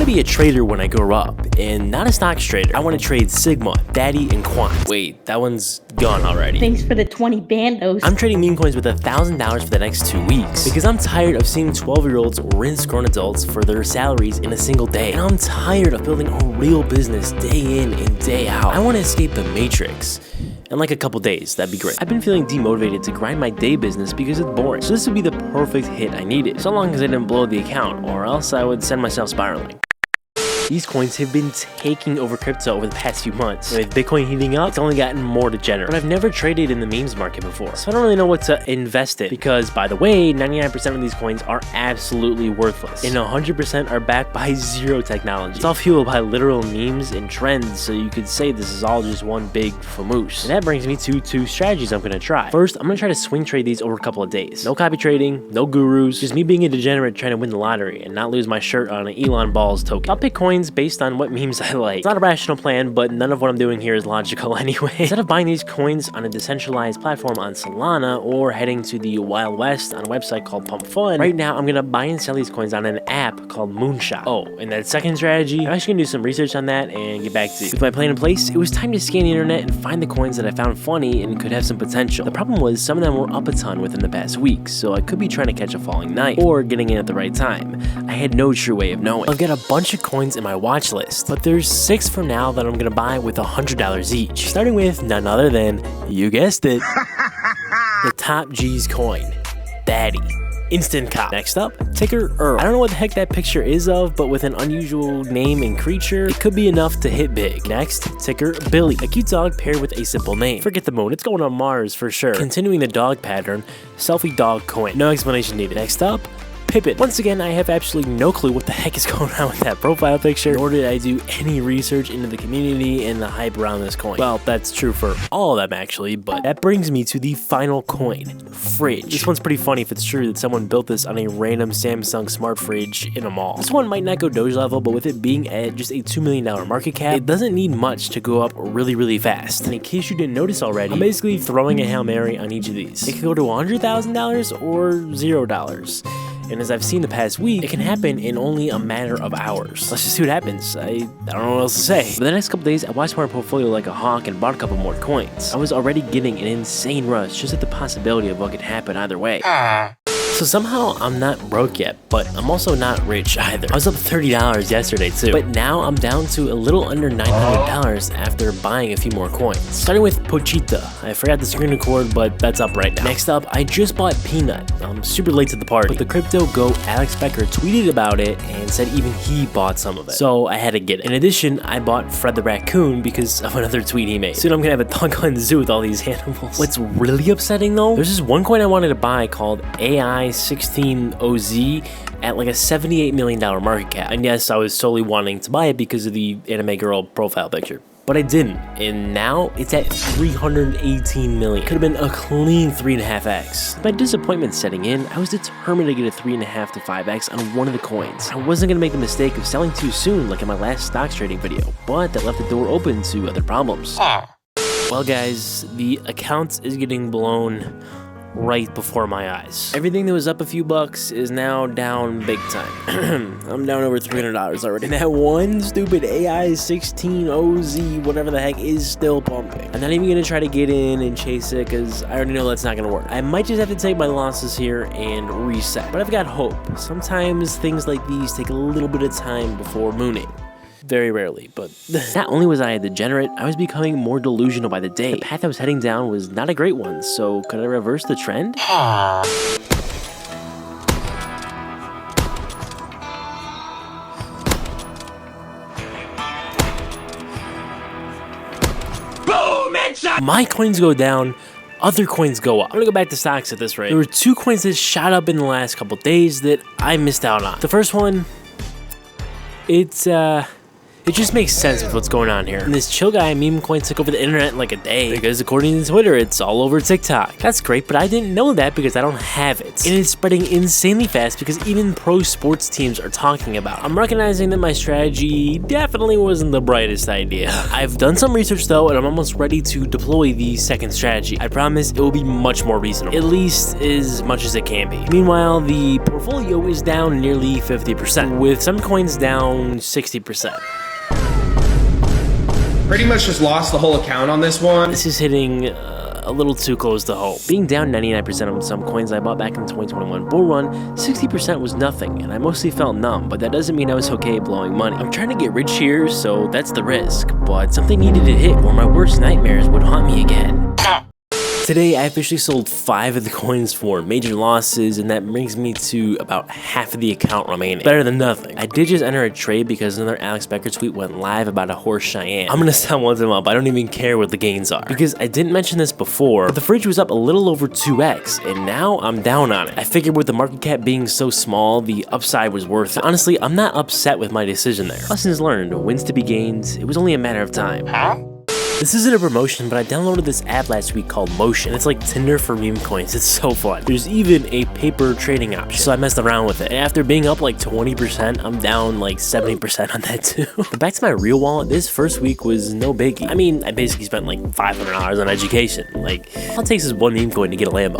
be a trader when I grow up, and not a stocks trader. I want to trade Sigma, Daddy, and Quant. Wait, that one's gone already. Thanks for the 20 bandos. I'm trading meme coins with $1,000 for the next 2 weeks because I'm tired of seeing 12-year-olds rinse grown adults for their salaries in a single day. And I'm tired of building a real business day in and day out. I want to escape the matrix. In like a couple days, that'd be great. I've been feeling demotivated to grind my day business because it's boring. So this would be the perfect hit I needed, so long as I didn't blow the account, or else I would send myself spiraling. These coins have been taking over crypto over the past few months. With Bitcoin heating up, it's only gotten more degenerate. But I've never traded in the memes market before, so I don't really know what to invest in. Because, by the way, 99% of these coins are absolutely worthless, and 100% are backed by zero technology. It's all fueled by literal memes and trends, so you could say this is all just one big famoosh. And that brings me to 2 strategies I'm gonna try. First, I'm gonna try to swing trade these over a couple of days. No copy trading, no gurus, just me being a degenerate trying to win the lottery and not lose my shirt on an Elon Balls token. I'll pick coins based on what memes I like. It's not a rational plan, but none of what I'm doing here is logical anyway. Instead of buying these coins on a decentralized platform on Solana or heading to the Wild West on a website called Pump Fun, right now I'm gonna buy and sell these coins on an app called Moonshot. Oh, and that second strategy, I'm actually gonna do some research on that and get back to you. With my plan in place, it was time to scan the internet and find the coins that I found funny and could have some potential. The problem was some of them were up a ton within the past week, so I could be trying to catch a falling knife or getting in at the right time. I had no true way of knowing. I've got a bunch of coins in my watch list, but there's 6 for now that I'm gonna buy with $100 each, starting with none other than, you guessed it, the top G's coin, Daddy. Instant cop. Next up, ticker Earl. I don't know what the heck that picture is of, but with an unusual name and creature, it could be enough to hit big. Next, ticker Billy. A cute dog paired with a simple name. Forget the moon, it's going on Mars for sure. Continuing the dog pattern, selfie dog coin. No explanation needed. Next up, Pippin. Once again, I have absolutely no clue what the heck is going on with that profile picture, nor did I do any research into the community and the hype around this coin. Well, that's true for all of them actually, but that brings me to the final coin, Fridge. This one's pretty funny if it's true that someone built this on a random Samsung smart fridge in a mall. This one might not go Doge level, but with it being at just a $2 million market cap, it doesn't need much to go up really fast. And in case you didn't notice already, I'm basically throwing a Hail Mary on each of these. It could go to $100,000 or $0. And as I've seen the past week, it can happen in only a matter of hours. Let's just see what happens. I don't know what else to say. For the next couple days, I watched my portfolio like a hawk and bought a couple more coins. I was already getting an insane rush just at the possibility of what could happen either way. So somehow I'm not broke yet, but I'm also not rich either. I was up $30 yesterday too, but now I'm down to a little under $900 after buying a few more coins. Starting with Pochita. I forgot the screen record, but that's up right now. Next up, I just bought Peanut. I'm super late to the party, but the crypto go Alex Becker tweeted about it and said even he bought some of it, so I had to get it. In addition, I bought Fred the Raccoon because of another tweet he made. Soon I'm gonna have a doggone zoo with all these animals. What's really upsetting though, there's this one coin I wanted to buy called AI16OZ at like a $78 million market cap. And yes, I was solely wanting to buy it because of the anime girl profile picture. But I didn't, and now it's at 318 million. Could have been a clean 3.5x. With my disappointment setting in, I was determined to get a 3.5 to 5x on one of the coins. I wasn't gonna make the mistake of selling too soon like in my last stocks trading video, but that left the door open to other problems. Well guys, the account is getting blown right before my eyes. Everything that was up a few bucks is now down big time. I'm down over $300 already. And that one stupid AI16OZ, whatever the heck, is still pumping. I'm not even gonna try to get in and chase it because I already know that's not gonna work. I might just have to take my losses here and reset. But I've got hope. Sometimes things like these take a little bit of time before mooning. Very rarely, but not only was I a degenerate, I was becoming more delusional by the day. The path I was heading down was not a great one, so could I reverse the trend? Boom! Headshot! My coins go down, other coins go up. I'm gonna go back to stocks at this rate. There were 2 coins that shot up in the last couple days that I missed out on. The first one, it's It just makes sense with what's going on here. And this chill guy Memecoins took over the internet in like a day because according to Twitter, it's all over TikTok. That's great, but I didn't know that because I don't have it. And it's spreading insanely fast because even pro sports teams are talking about it. I'm recognizing that my strategy definitely wasn't the brightest idea. I've done some research though, and I'm almost ready to deploy the second strategy. I promise it will be much more reasonable, at least as much as it can be. Meanwhile, the portfolio is down nearly 50%, with some coins down 60%. Pretty much just lost the whole account on this one. This is hitting a little too close to home. Being down 99% on some coins I bought back in the 2021 bull run, 60% was nothing, and I mostly felt numb, but that doesn't mean I was okay blowing money. I'm trying to get rich here, so that's the risk, but something needed to hit or my worst nightmares would haunt me again. Today, I officially sold 5 of the coins for major losses, and that brings me to about half of the account remaining. Better than nothing. I did just enter a trade because another Alex Becker tweet went live about a horse Cheyenne. I'm gonna sell one of them up. I don't even care what the gains are. Because I didn't mention this before, but the fridge was up a little over 2x, and now I'm down on it. I figured with the market cap being so small, the upside was worth it. Honestly, I'm not upset with my decision there. Lessons learned, wins to be gained. It was only a matter of time. This isn't a promotion, but I downloaded this app last week called Moonshot. It's like Tinder for meme coins. It's so fun. There's even a paper trading option, so I messed around with it. And after being up like 20%, I'm down like 70% on that too. But back to my real wallet, this first week was no biggie. I mean, I basically spent like $500 on education. Like, all it takes is one meme coin to get a Lambo.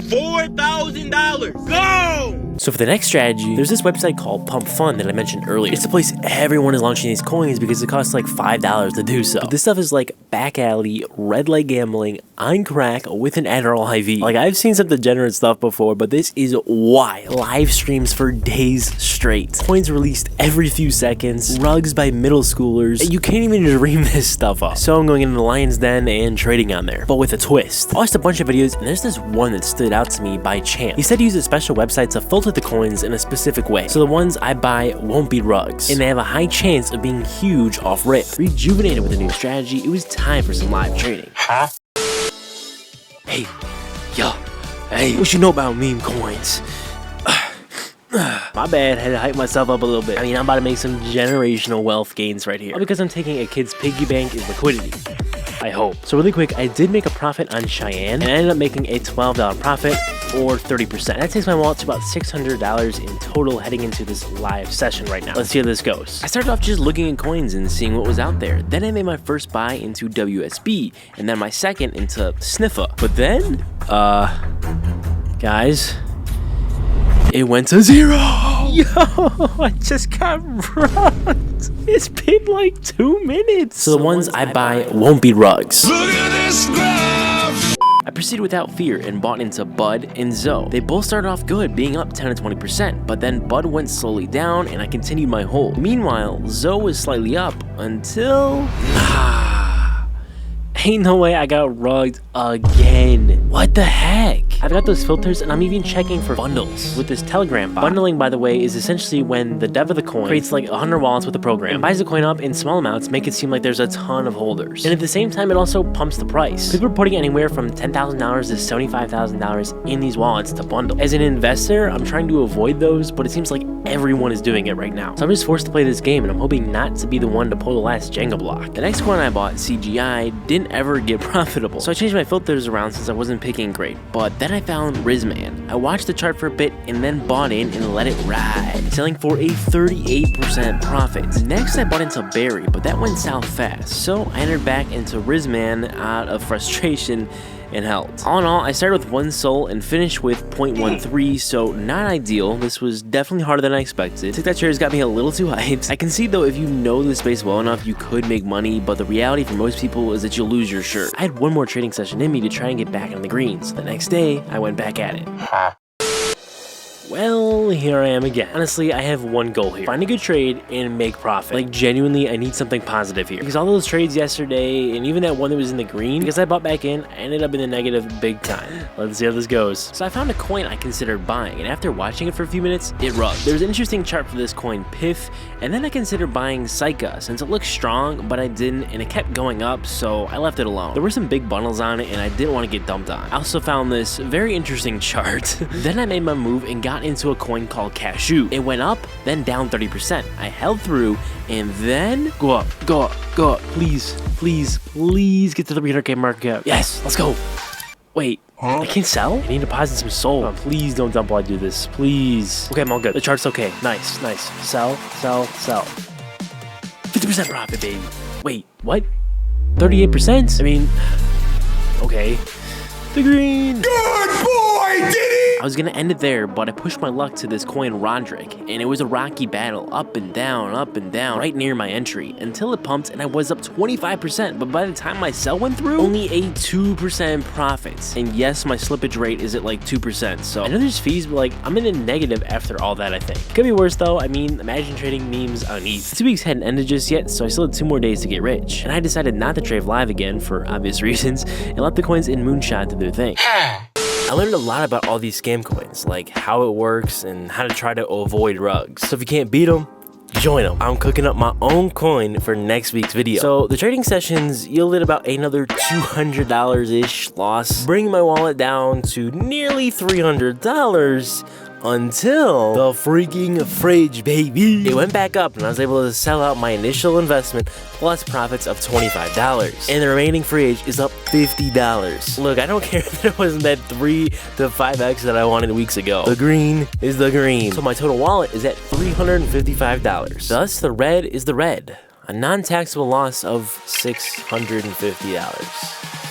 $4,000. Go! So for the next strategy, there's this website called Pump Fund that I mentioned earlier. It's the place everyone is launching these coins because it costs like $5 to do so. But this stuff is like back alley, red light gambling, on crack with an Adderall IV. Like, I've seen some degenerate stuff before, but this is wild. Live streams for days straight. Coins released every few seconds. Rugs by middle schoolers. You can't even dream this stuff up. So I'm going into the Lion's Den and trading on there, but with a twist. I watched a bunch of videos and there's this one that stood out to me by chance. He said he used a special website to filter the coins in a specific way, so the ones I buy won't be rugs, and they have a high chance of being huge off rip. Rejuvenated with a new strategy, it was time for some live trading. Hey, what you know about meme coins? My bad, had to hype myself up a little bit. I mean, I'm about to make some generational wealth gains right here, all because I'm taking a kid's piggy bank as liquidity. I hope. So really quick, I did make a profit on Cheyenne, and I ended up making a $12 profit, or 30%. That takes my wallet to about $600 in total heading into this live session right now. Let's see how this goes. I started off just looking at coins and seeing what was out there. Then I made my first buy into WSB, and then my second into Sniffa. But then, guys, it went to 0. Yo, I just got rugged. It's been like 2 minutes. So the ones I buy won't be rugs. Look at this graph. I proceeded without fear and bought into Bud and Zoe. They both started off good, being up 10 to 20%, but then Bud went slowly down and I continued my hold. Meanwhile, Zoe was slightly up until... Ain't no way I got rugged again. What the heck? I've got those filters and I'm even checking for bundles with this Telegram bot. Bundling, by the way, is essentially when the dev of the coin creates like 100 wallets with the program and buys the coin up in small amounts, make it seem like there's a ton of holders. And at the same time, it also pumps the price. People are putting anywhere from $10,000 to $75,000 in these wallets to bundle. As an investor, I'm trying to avoid those, but it seems like everyone is doing it right now. So I'm just forced to play this game and I'm hoping not to be the one to pull the last Jenga block. The next coin I bought, CGI, didn't ever get profitable, so I changed my filters around since I wasn't picking great. But then I found Rizman. I watched the chart for a bit and then bought in and let it ride, selling for a 38% profit. Next I bought into Barry, but that went south fast, so I entered back into Rizman out of frustration and held. All in all, I started with 1 soul and finished with 0.13, so not ideal. This was definitely harder than I expected. Took that shares got me a little too hyped. I can see though, if you know the space well enough, you could make money, but the reality for most people is that you'll lose your shirt. I had one more trading session in me to try and get back on the greens. The next day, I went back at it. Well, here I am again. Honestly, I have one goal here. Find a good trade and make profit. Like, genuinely, I need something positive here. Because all those trades yesterday, and even that one that was in the green, because I bought back in, I ended up in the negative big time. Let's see how this goes. So I found a coin I considered buying, and after watching it for a few minutes, it rugged. There's an interesting chart for this coin, Piff, and then I considered buying Psycha, since it looks strong, but I didn't, and it kept going up, so I left it alone. There were some big bundles on it, and I didn't want to get dumped on. I also found this very interesting chart. Then I made my move and got bought into a coin called Cashew. It went up, then down 30%. I held through, and then go up, go up, go up. Please, please, please get to the 300K market cap. Yes, let's go. Wait, I can't sell? I need to deposit some soul. Oh, please don't dump while I do this, please. Okay, I'm all good. The chart's okay. Nice, nice. Sell, sell, sell. 50% profit, baby. Wait, what? 38%? I mean, okay. The green. Good boy, did he? I was gonna end it there, but I pushed my luck to this coin Roderick, and it was a rocky battle, up and down, right near my entry, until it pumped and I was up 25%, but by the time my sell went through, only a 2% profit. And yes, my slippage rate is at like 2%, so I know there's fees, but like, I'm in a negative after all that, I think. Could be worse though. I mean, imagine trading memes on ETH. 2 weeks hadn't ended just yet, so I still had 2 more days to get rich, and I decided not to trade live again for obvious reasons, and let the coins in Moonshot do their thing. I learned a lot about all these scam coins, like how it works and how to try to avoid rugs. So if you can't beat them, join them. I'm cooking up my own coin for next week's video. So the trading sessions yielded about another $200-ish loss, bringing my wallet down to nearly $300 until the freaking fridge, baby. It went back up and I was able to sell out my initial investment plus profits of $25. And the remaining fridge is up $50. Look, I don't care if it wasn't that 3 to 5x that I wanted weeks ago. The green is the green. So my total wallet is at $355. Thus, the red is the red. A non-taxable loss of $650.